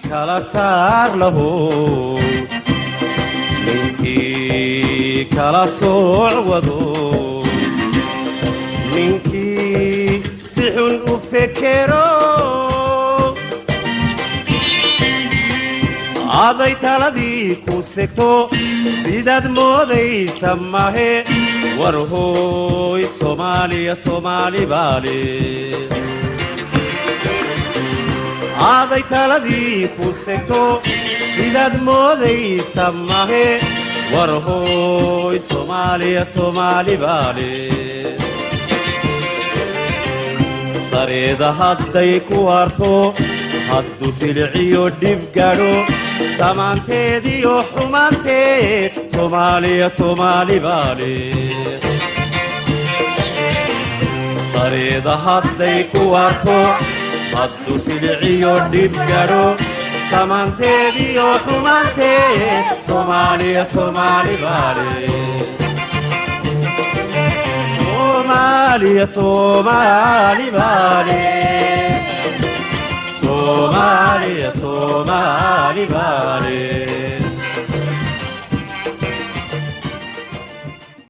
kala saar lahu ninkii kala sooc wado ninkii si xun u fekero aday taladii ku segto sidaad moodaysa mahe war hooy Soomaaliya Soomaali baale aday taladii ku segto sidaad moodaysa mahe war hooy Soomaaliya Soomaali baale sareeda hadday ku arto haddu silciyo dhib gaadho samaanteediyo xumaanteed Soomaaliya Soomaali baale sareeda hadday ku arto haddu silciyo dhib gaadho samaanteediyo xumaanteed Soomaaliya Soomaali baale Soomaaliya Soomaali baale Soomaaliya Soomaali baale